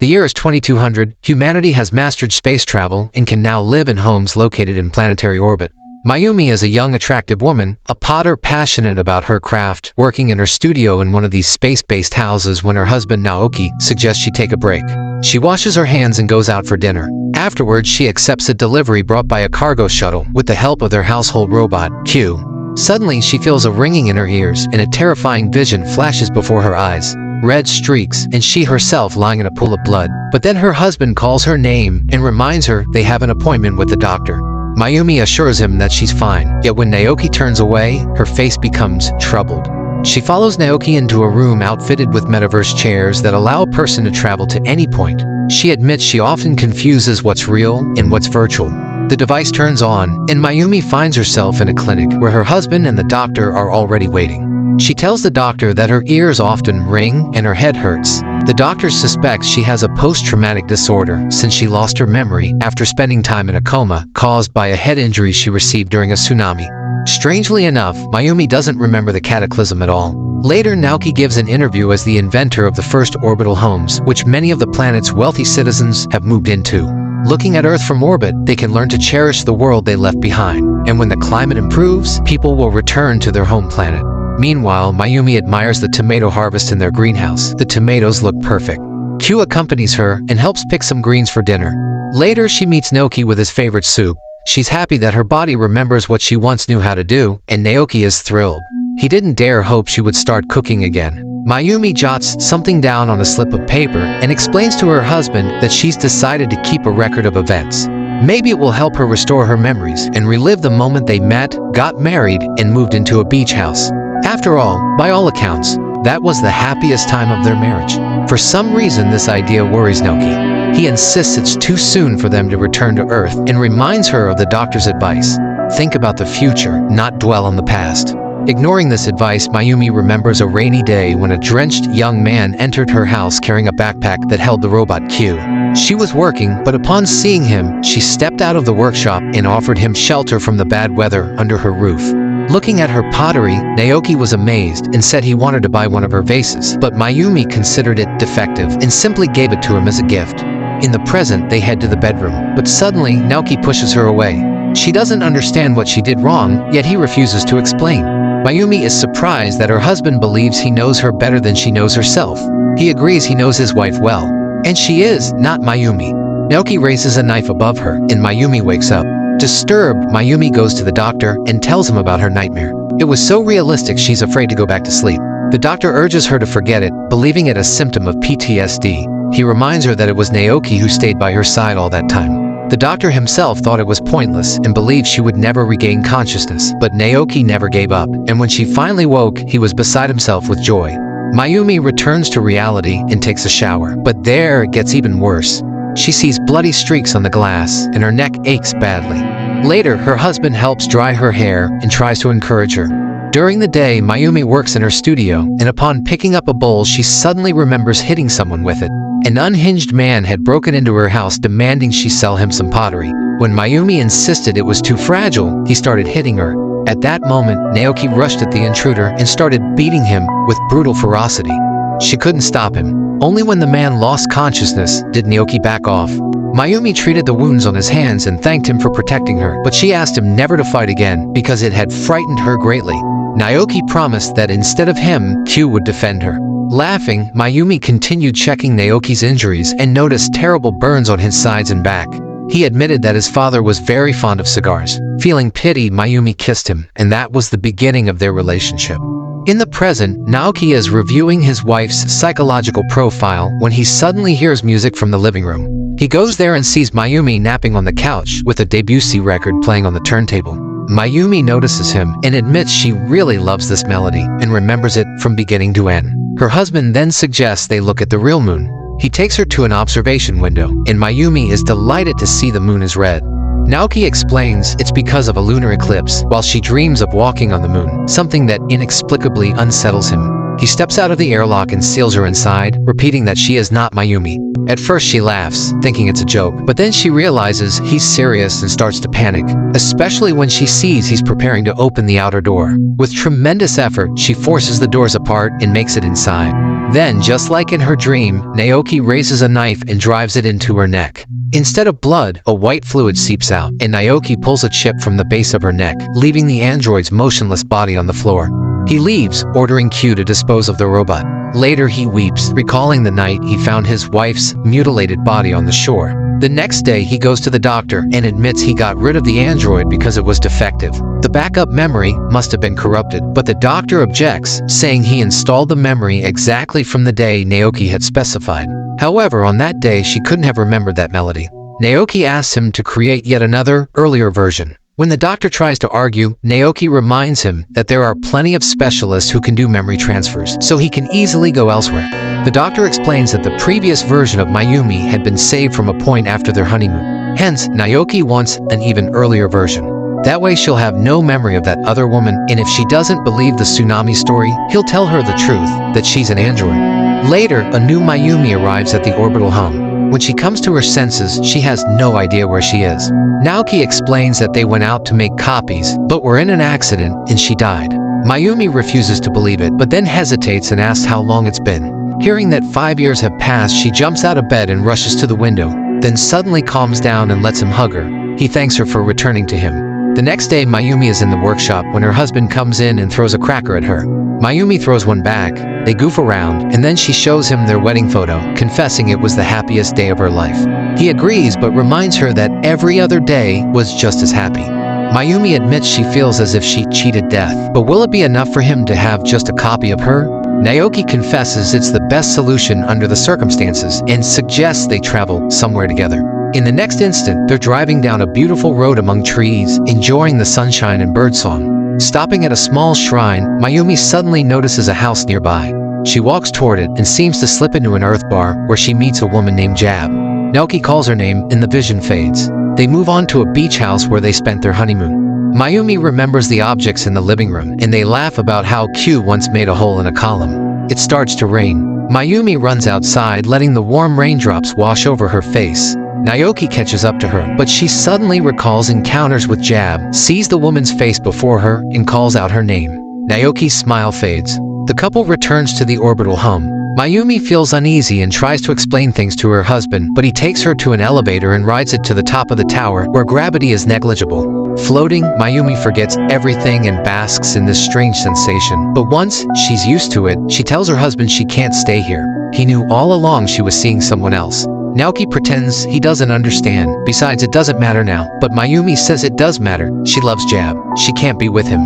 The year is 2200, humanity has mastered space travel and can now live in homes located in planetary orbit. Mayumi is a young, attractive woman, a potter passionate about her craft, working in her studio in one of these space-based houses when her husband Naoki suggests she take a break. She washes her hands and goes out for dinner. Afterwards, she accepts a delivery brought by a cargo shuttle with the help of their household robot, Q. Suddenly, she feels a ringing in her ears, and a terrifying vision flashes before her eyes. Red streaks, and she herself lying in a pool of blood. But then her husband calls her name and reminds her they have an appointment with the doctor. Mayumi assures him that she's fine, yet when Naoki turns away, her face becomes troubled. She follows Naoki into a room outfitted with metaverse chairs that allow a person to travel to any point. She admits she often confuses what's real and what's virtual. The device turns on, and Mayumi finds herself in a clinic where her husband and the doctor are already waiting. She tells the doctor that her ears often ring and her head hurts. The doctor suspects she has a post-traumatic disorder since she lost her memory after spending time in a coma caused by a head injury she received during a tsunami. Strangely enough, Mayumi doesn't remember the cataclysm at all. Later, Naoki gives an interview as the inventor of the first orbital homes, which many of the planet's wealthy citizens have moved into. Looking at Earth from orbit, they can learn to cherish the world they left behind, and when the climate improves, people will return to their home planet. Meanwhile, Mayumi admires the tomato harvest in their greenhouse. The tomatoes look perfect. Q accompanies her and helps pick some greens for dinner. Later, she meets Naoki with his favorite soup. She's happy that her body remembers what she once knew how to do, and Naoki is thrilled. He didn't dare hope she would start cooking again. Mayumi jots something down on a slip of paper and explains to her husband that she's decided to keep a record of events. Maybe it will help her restore her memories and relive the moment they met, got married, and moved into a beach house. After all, by all accounts, that was the happiest time of their marriage. For some reason, this idea worries Naoki. He insists it's too soon for them to return to Earth and reminds her of the doctor's advice. Think about the future, not dwell on the past. Ignoring this advice, Mayumi remembers a rainy day when a drenched young man entered her house carrying a backpack that held the robot Q. She was working, but upon seeing him, she stepped out of the workshop and offered him shelter from the bad weather under her roof. Looking at her pottery, Naoki was amazed and said he wanted to buy one of her vases, but Mayumi considered it defective and simply gave it to him as a gift. In the present, they head to the bedroom, but suddenly, Naoki pushes her away. She doesn't understand what she did wrong, yet he refuses to explain. Mayumi is surprised that her husband believes he knows her better than she knows herself. He agrees he knows his wife well, and she is not Mayumi. Naoki raises a knife above her, and Mayumi wakes up. Disturbed, Mayumi goes to the doctor and tells him about her nightmare. It was so realistic she's afraid to go back to sleep. The doctor urges her to forget it, believing it a symptom of PTSD. He reminds her that it was Naoki who stayed by her side all that time. The doctor himself thought it was pointless and believed she would never regain consciousness, but Naoki never gave up, and when she finally woke, he was beside himself with joy. Mayumi returns to reality and takes a shower, but there it gets even worse. She sees bloody streaks on the glass, and her neck aches badly. Later, her husband helps dry her hair and tries to encourage her. During the day, Mayumi works in her studio, and upon picking up a bowl, she suddenly remembers hitting someone with it. An unhinged man had broken into her house demanding she sell him some pottery. When Mayumi insisted it was too fragile, he started hitting her. At that moment, Naoki rushed at the intruder and started beating him with brutal ferocity. She couldn't stop him. Only when the man lost consciousness did Naoki back off. Mayumi treated the wounds on his hands and thanked him for protecting her, but she asked him never to fight again because it had frightened her greatly. Naoki promised that instead of him, Q would defend her. Laughing, Mayumi continued checking Naoki's injuries and noticed terrible burns on his sides and back. He admitted that his father was very fond of cigars. Feeling pity, Mayumi kissed him, and that was the beginning of their relationship. In the present, Naoki is reviewing his wife's psychological profile when he suddenly hears music from the living room. He goes there and sees Mayumi napping on the couch with a Debussy record playing on the turntable. Mayumi notices him and admits she really loves this melody and remembers it from beginning to end. Her husband then suggests they look at the real moon. He takes her to an observation window, and Mayumi is delighted to see the moon is red. Naoki explains it's because of a lunar eclipse, while she dreams of walking on the moon, something that inexplicably unsettles him. He steps out of the airlock and seals her inside, repeating that she is not Mayumi. At first she laughs, thinking it's a joke, but then she realizes he's serious and starts to panic, especially when she sees he's preparing to open the outer door. With tremendous effort, she forces the doors apart and makes it inside. Then, just like in her dream, Naoki raises a knife and drives it into her neck. Instead of blood, a white fluid seeps out, and Naoki pulls a chip from the base of her neck, leaving the android's motionless body on the floor. He leaves, ordering Q to dispose of the robot. Later he weeps, recalling the night he found his wife's mutilated body on the shore. The next day he goes to the doctor and admits he got rid of the android because it was defective. The backup memory must have been corrupted, but the doctor objects, saying he installed the memory exactly from the day Naoki had specified. However, on that day she couldn't have remembered that melody. Naoki asks him to create yet another, earlier version. When the doctor tries to argue, Naoki reminds him that there are plenty of specialists who can do memory transfers, so he can easily go elsewhere. The doctor explains that the previous version of Mayumi had been saved from a point after their honeymoon. Hence, Naoki wants an even earlier version. That way she'll have no memory of that other woman, and if she doesn't believe the tsunami story, he'll tell her the truth, that she's an android. Later, a new Mayumi arrives at the orbital home. When she comes to her senses, she has no idea where she is. Naoki explains that they went out to make copies, but were in an accident, and she died. Mayumi refuses to believe it, but then hesitates and asks how long it's been. Hearing that 5 years have passed, she jumps out of bed and rushes to the window, then suddenly calms down and lets him hug her. He thanks her for returning to him. The next day, Mayumi is in the workshop when her husband comes in and throws a cracker at her. Mayumi throws one back, they goof around, and then she shows him their wedding photo, confessing it was the happiest day of her life. He agrees, but reminds her that every other day was just as happy. Mayumi admits she feels as if she cheated death, but will it be enough for him to have just a copy of her? Naoki confesses it's the best solution under the circumstances and suggests they travel somewhere together. In the next instant, they're driving down a beautiful road among trees, enjoying the sunshine and birdsong. Stopping at a small shrine, Mayumi suddenly notices a house nearby. She walks toward it and seems to slip into an earth bar where she meets a woman named Jab. Naoki calls her name and the vision fades. They move on to a beach house where they spent their honeymoon. Mayumi remembers the objects in the living room and they laugh about how Q once made a hole in a column. It starts to rain. Mayumi runs outside, letting the warm raindrops wash over her face. Naoki catches up to her, but she suddenly recalls encounters with Jab, sees the woman's face before her, and calls out her name. Naoki's smile fades. The couple returns to the orbital home. Mayumi feels uneasy and tries to explain things to her husband, but he takes her to an elevator and rides it to the top of the tower, where gravity is negligible. Floating, Mayumi forgets everything and basks in this strange sensation. But once she's used to it, she tells her husband she can't stay here. He knew all along she was seeing someone else. Naoki pretends he doesn't understand. Besides, it doesn't matter now. But Mayumi says it does matter. She loves Jab. She can't be with him.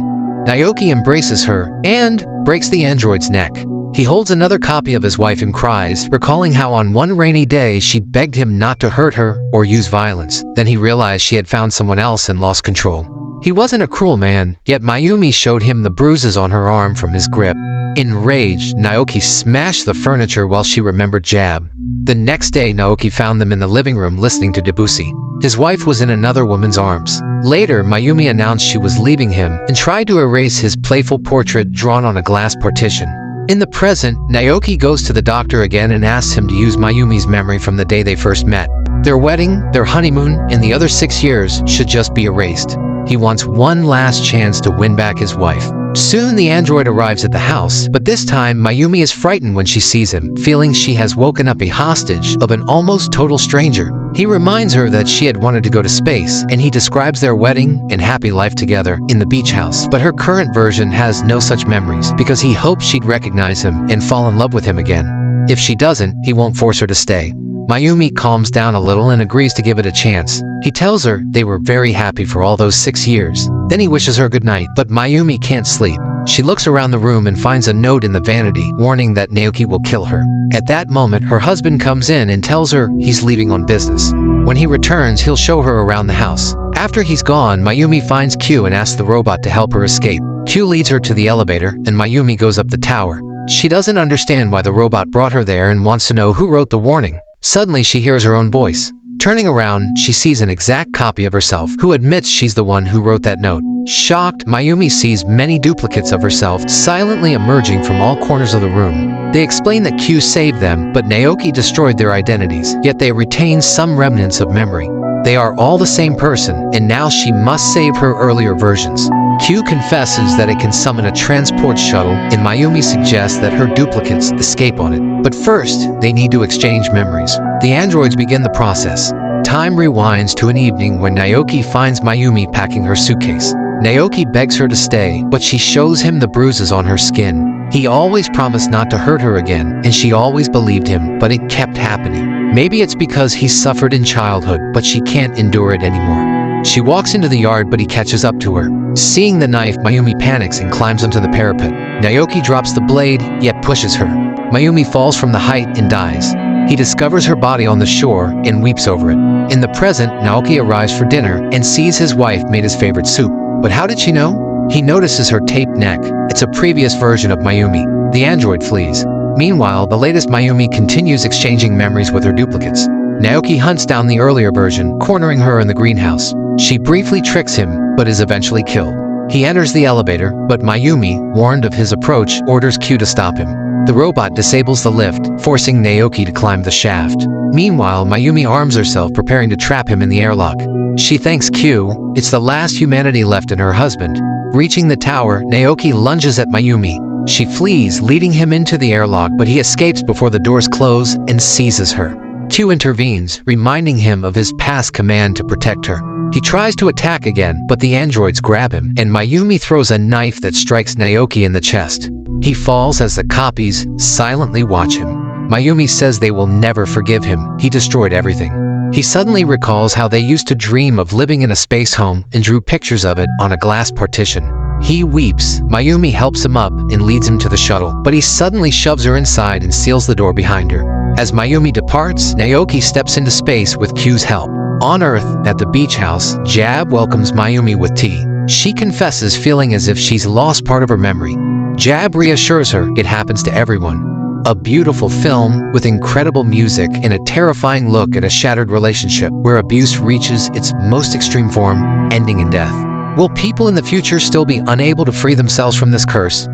Naoki embraces her and breaks the android's neck. He holds another copy of his wife and cries, recalling how on one rainy day she begged him not to hurt her or use violence. Then he realized she had found someone else and lost control. He wasn't a cruel man, yet Mayumi showed him the bruises on her arm from his grip. Enraged, Naoki smashed the furniture while she remembered Jab. The next day, Naoki found them in the living room listening to Debussy. His wife was in another woman's arms. Later, Mayumi announced she was leaving him and tried to erase his playful portrait drawn on a glass partition. In the present, Naoki goes to the doctor again and asks him to use Mayumi's memory from the day they first met. Their wedding, their honeymoon, and the other 6 years should just be erased. He wants one last chance to win back his wife. Soon the android arrives at the house, but this time Mayumi is frightened when she sees him, feeling she has woken up a hostage of an almost total stranger. He reminds her that she had wanted to go to space, and he describes their wedding and happy life together in the beach house. But her current version has no such memories, because he hopes she'd recognize him and fall in love with him again. If she doesn't, he won't force her to stay. Mayumi calms down a little and agrees to give it a chance. He tells her they were very happy for all those 6 years. Then he wishes her good night, but Mayumi can't sleep. She looks around the room and finds a note in the vanity, warning that Naoki will kill her. At that moment, her husband comes in and tells her he's leaving on business. When he returns, he'll show her around the house. After he's gone, Mayumi finds Q and asks the robot to help her escape. Q leads her to the elevator, and Mayumi goes up the tower. She doesn't understand why the robot brought her there and wants to know who wrote the warning. Suddenly, she hears her own voice. Turning around, she sees an exact copy of herself, who admits she's the one who wrote that note. Shocked, Mayumi sees many duplicates of herself silently emerging from all corners of the room. They explain that Q saved them, but Naoki destroyed their identities, yet they retain some remnants of memory. They are all the same person, and now she must save her earlier versions. Q confesses that it can summon a transport shuttle, and Mayumi suggests that her duplicates escape on it. But first, they need to exchange memories. The androids begin the process. Time rewinds to an evening when Naoki finds Mayumi packing her suitcase. Naoki begs her to stay, but she shows him the bruises on her skin. He always promised not to hurt her again, and she always believed him, but it kept happening. Maybe it's because he suffered in childhood, but she can't endure it anymore. She walks into the yard, but he catches up to her. Seeing the knife, Mayumi panics and climbs onto the parapet. Naoki drops the blade, yet pushes her. Mayumi falls from the height and dies. He discovers her body on the shore and weeps over it. In the present, Naoki arrives for dinner and sees his wife made his favorite soup. But how did she know? He notices her taped neck. It's a previous version of Mayumi. The android flees. Meanwhile, the latest Mayumi continues exchanging memories with her duplicates. Naoki hunts down the earlier version, cornering her in the greenhouse. She briefly tricks him, but is eventually killed. He enters the elevator, but Mayumi, warned of his approach, orders Q to stop him. The robot disables the lift, forcing Naoki to climb the shaft. Meanwhile, Mayumi arms herself, preparing to trap him in the airlock. She thanks Q. It's the last humanity left in her husband. Reaching the tower, Naoki lunges at Mayumi. She flees, leading him into the airlock, but he escapes before the doors close and seizes her. Q intervenes, reminding him of his past command to protect her. He tries to attack again, but the androids grab him, and Mayumi throws a knife that strikes Naoki in the chest. He falls as the copies silently watch him. Mayumi says they will never forgive him. He destroyed everything. He suddenly recalls how they used to dream of living in a space home and drew pictures of it on a glass partition. He weeps. Mayumi helps him up and leads him to the shuttle, but he suddenly shoves her inside and seals the door behind her. As Mayumi departs, Naoki steps into space with Q's help. On Earth, at the beach house, Jab welcomes Mayumi with tea. She confesses feeling as if she's lost part of her memory. Jab reassures her it happens to everyone. A beautiful film with incredible music and a terrifying look at a shattered relationship where abuse reaches its most extreme form, ending in death. Will people in the future still be unable to free themselves from this curse?